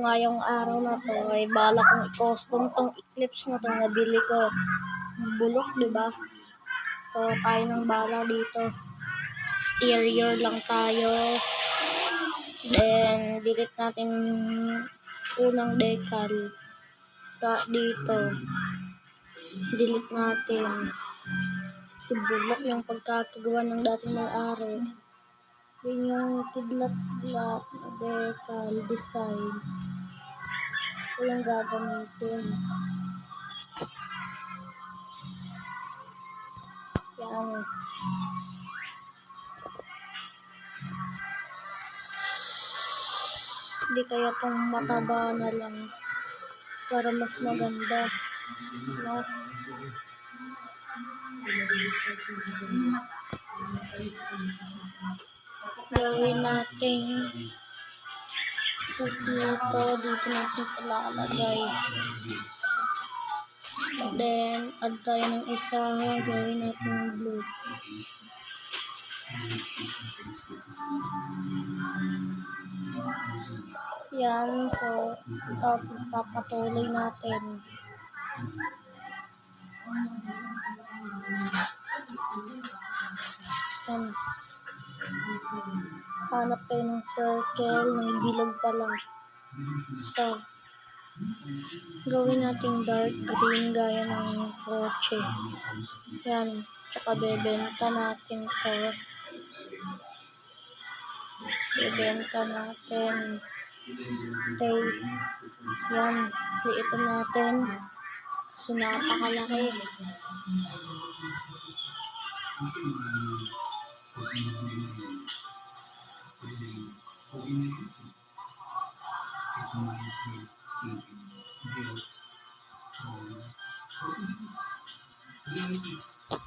ngayong araw na to ay bala kong i-custom tong Eclipse na to, nabili ko. Bulok, diba? So, tayo ng bala dito. Exterior lang tayo. Then, delete natin unang decal. Dito. Delete natin. So, bulok yung pagkakagawa ng dating may-ari. Yun yung kidlat-lat na decal design. Ito yung gagamitin. Yan. Hindi kaya itong mataba na lang para mas maganda. No? Gawin natin dito natin palalagay. Then, add tayo ng isa. Gawin natin blue. Yan. So, ito papatuloy natin. Yan. Hanap tayo ng circle, ng bilog pa lang. So, gawin natin dark green gaya ng kotse. Yan. Tsaka bebenta natin to. Bebenta natin. Okay. Yan. Liitan natin. So, napakalaki.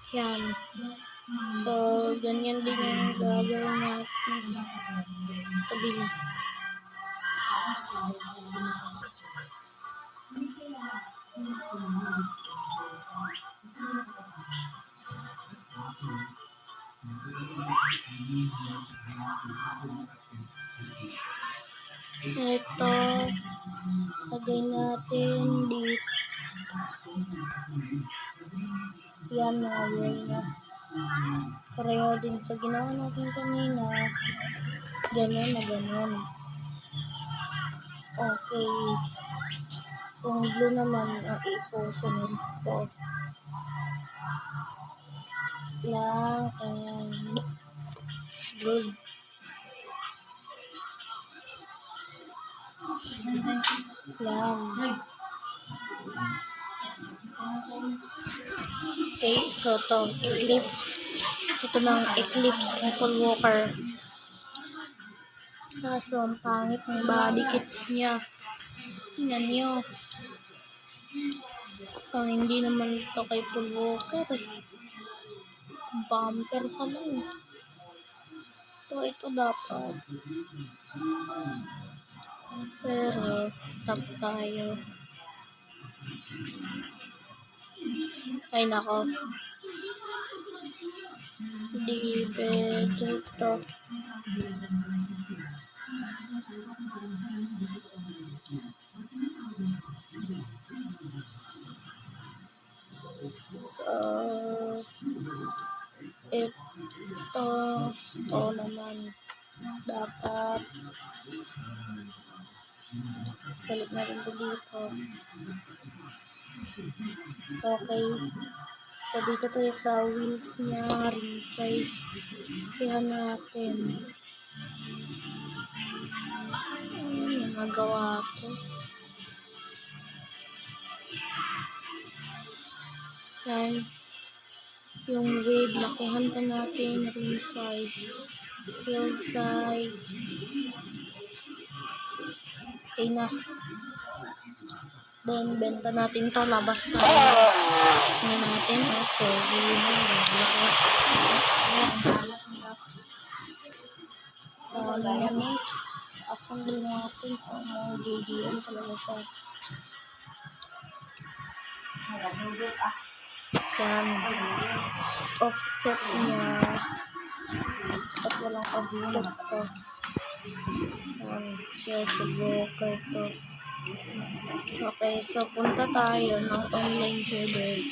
Yan. So, ganyan din yung gagawin natin sa kabila. Ito, lagay natin dito. Yan mga yun na. Pareho din sa ginawa natin kanina. Ganun na ganun. Okay. Kung blue naman ang isusunod ko. Lang and good. Yan. Okay, so to Eclipse. Ito ng Eclipse na Paul Walker. Kaso ang pangit ng body kits niya. Tingnan nyo. Pang hindi naman ito kay Paul Walker. Bumper pa lang. So ito dapat. Pero tap tayo. Ay nako. Hindi pwede ito. Ito naman dapat balik na rin ito dito. Okay, so dito tayo sa wheels niya, rim size. Kaya natin nagawa ko. Yan. Yung weight, lakihan pa natin, rim size, wheel size. Okay na. Then, benta natin to, labas tayo. Ano natin? Okay. Yan. Asang din natin kung mga JDM talaga siya. Yan. Offset niya. At walang offset to. Yan. Siya sa broker to. Okay, so punta tayo ng online server.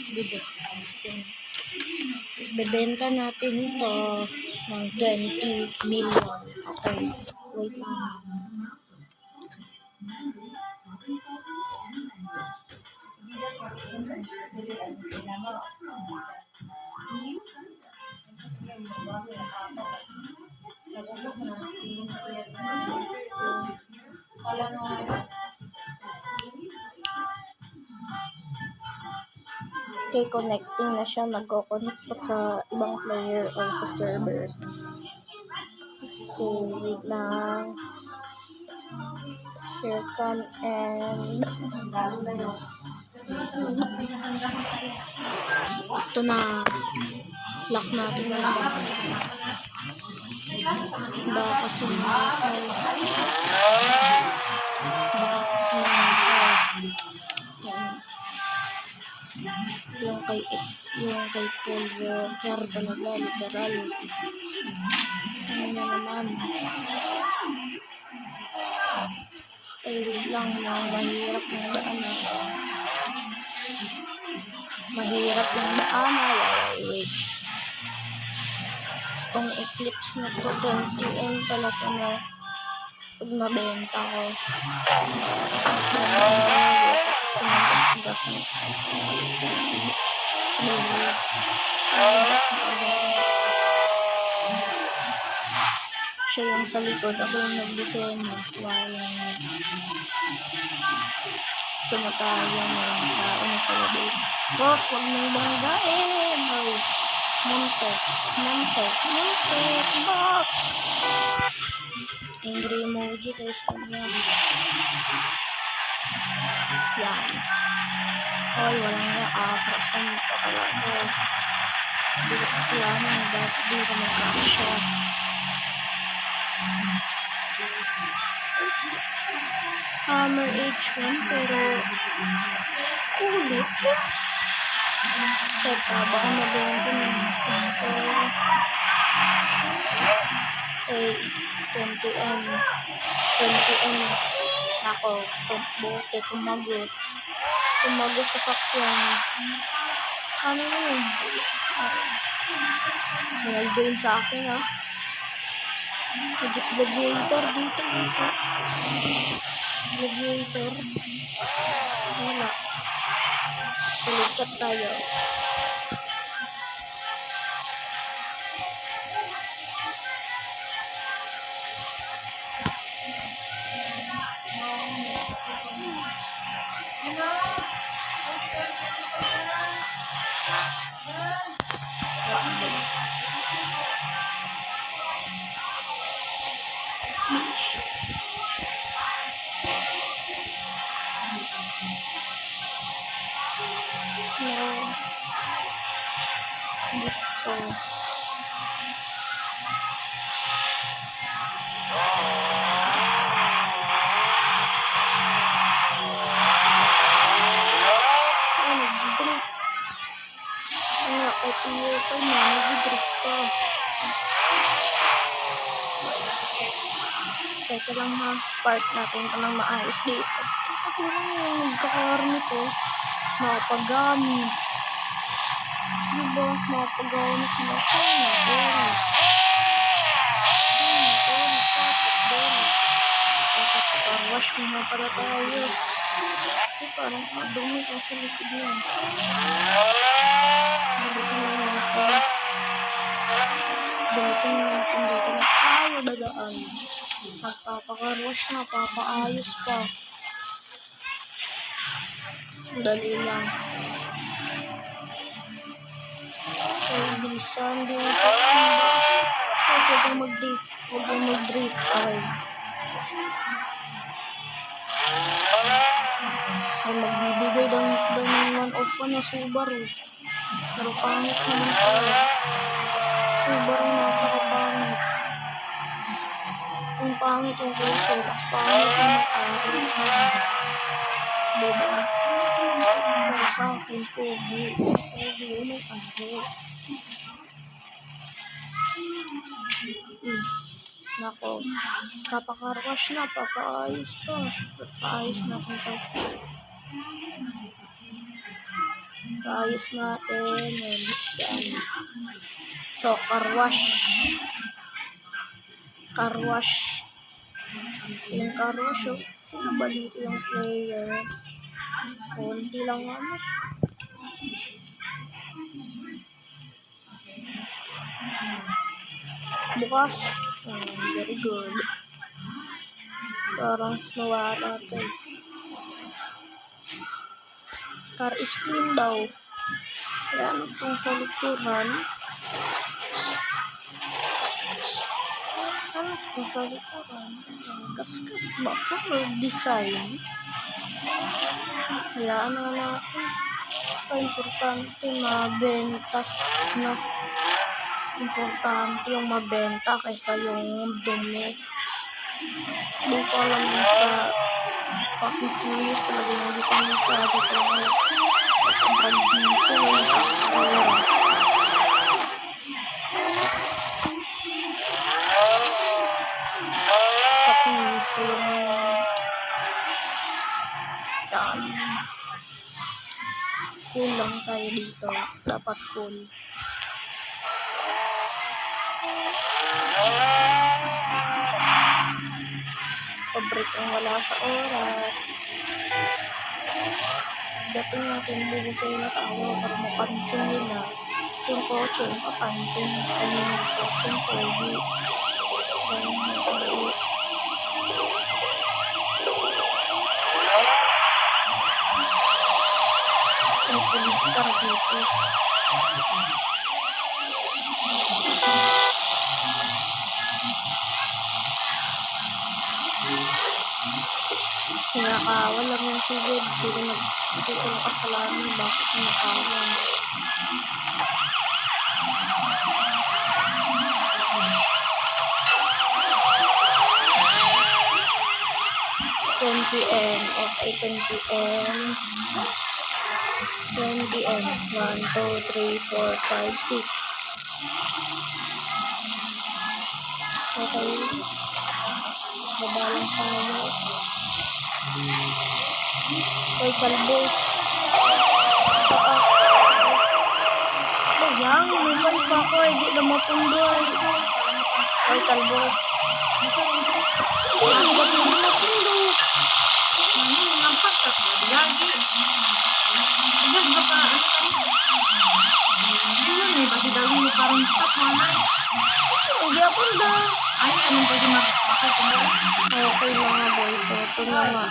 Bebenta natin ito ng 20 million. Okay, wait lang. Okay, connecting na siya. Nag-connect pa sa ibang player or sa server. Okay, wait lang. Here come and ito na. Lock natin na yun. Baka sumakay. Yung kay Paul Walker talaga, literal. Ano na naman. Ay, wait lang, mahirap yung daan. Mahirap yung daan. Ay, wait. Itong Eclipse na to, 20M pala ito na pag nabenta ko. Siya yung sa likod, ako yung nag-disenyo. Gusto mo tayo ng tao na palabit. Boss, huwag mong banggain. Ay, muntek, boss. Angry emoji guys, kanya. Yan. Oy, walang nga atrasan pa pala ko. Hindi ko kasalanan, bakit di ko magkakasya. Hammer H1 pero ulit. Teka, baka mabenta na. Okay, 20M. Ako, buti, tumagos sa sakyan. Ano yun? Nag-join sa akin, ha? Gladiator dito. Gladiator. Wala. Tulikat tayo. Gusto. Nag-drift. Kaya ito na, nag-drift pa. Teka lang ha, park natin ito ng maayos dito. Ito lang yung nagkakaroon ito. Makapagamit. Diba? Makapagamit sila. Sana, all. Tapos doon. Wash mo na pala tayo. Kasi parang madumi ka sa likod yan. Bilisin na natin dito na tayo dadaan. Magpapakarwash na, papaayos pa. Sandali lang. Okay, bilisan din sa kandas. Huwag kang mag-drift. Ay, magbibigay ng 1-of-1 na Subaru. Pero pangit naman pala. Subaru napakapangit. Yung pangit yung kulay, mas pangit yung may-ari. Diba? Pero sa akin, pogi yung may-ari. Nako, papakarwash na, papaayos pa. Papaayos na kung Ayos natin. Yan. So, car wash. Yung car wash, oh. Sino ba dito yung player? Konti lang ano. Bukas. Very good. Parang snowara to. Car is clean daw. Ayan itong sa likuran. Ano itong sa likuran? Kaskas ba ito? Design. Hayaan na natin. Importante mabenta na. Importante yung mabenta kaysa yung dumi. Hindi ko alam sa Fast and Furious talaga yung design ng product ko. Ang diesel yung kakawara. Tapos yung yan. Cool lang tayo dito. Dapat cool. Pabrik ang wala sa oras. Dating natin bubusay na tayo para mapansin nila yung kotse yung papansin. Ano yung kotse yung pogi. May police car dito. Kinakawan lang yung si Zed. Hindi ko nakasalanan bakit kinakawan. PM. Okay, 10 PM. 10 PM. 1, 2, 3, 4, 5, 6. Okay. Baba lang tayo. Hoy, kalbo. Yang, lupan pa ko. Hindi na mapundoy. Hoy, kalbo. Hindi ba ito mapundoy? Nampak tak lagi. Ayan ba pa ano tayo? Ayan eh, kasi daw mo parang stop mana. Hindi ako na. Ay, anong pwede magpakit mo? Okay mga boys. So, ito na nga.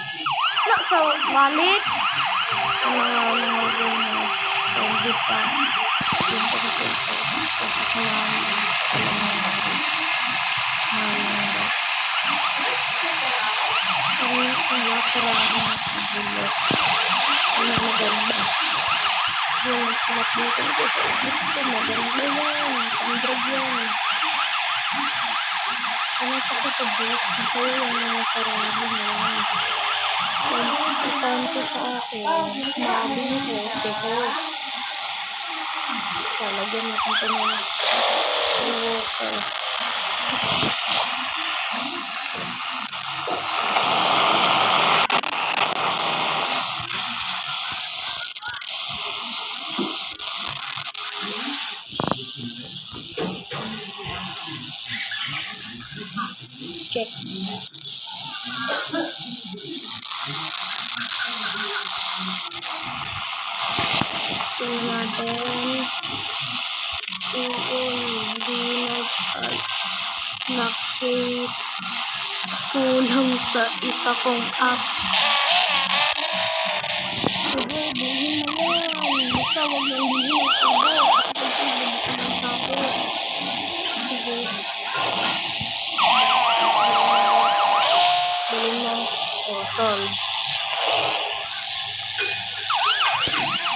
Sa wallet. Ang mga ganyan. Hindi pa. Yung pagkakita. Kasi sinama. Ang latrahan na sa bulot. Ang maganda. Yung slot dito ito sa office ko. Maganda yan. Pandrag yan. Ano pa ko ito boss? Kasi yung mga karami na yan. Importante sa akin. Mabi ko. Seko. Talagyan natin ito ng walker. Check. Tingnan natin. Hindi nakikulang sa isa kong app. Sige, bilhin mo yan. Basta huwag nang bilhin ang tabo. Kasi bilhin ang tabo. Sige. Bilhin mo. O, solve.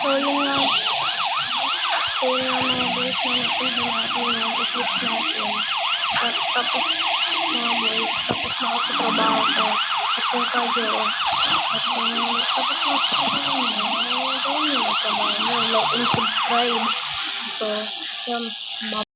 So, yun nga. So, yun nga mga boys na natin natin yung eclipse natin. At tapos, mga boys, tapos na ako sa trabaho ko. At kung kayo, at kung tapos na sa trabaho nyo, gawin nyo ang trabaho nyo. Like and subscribe. So, yan.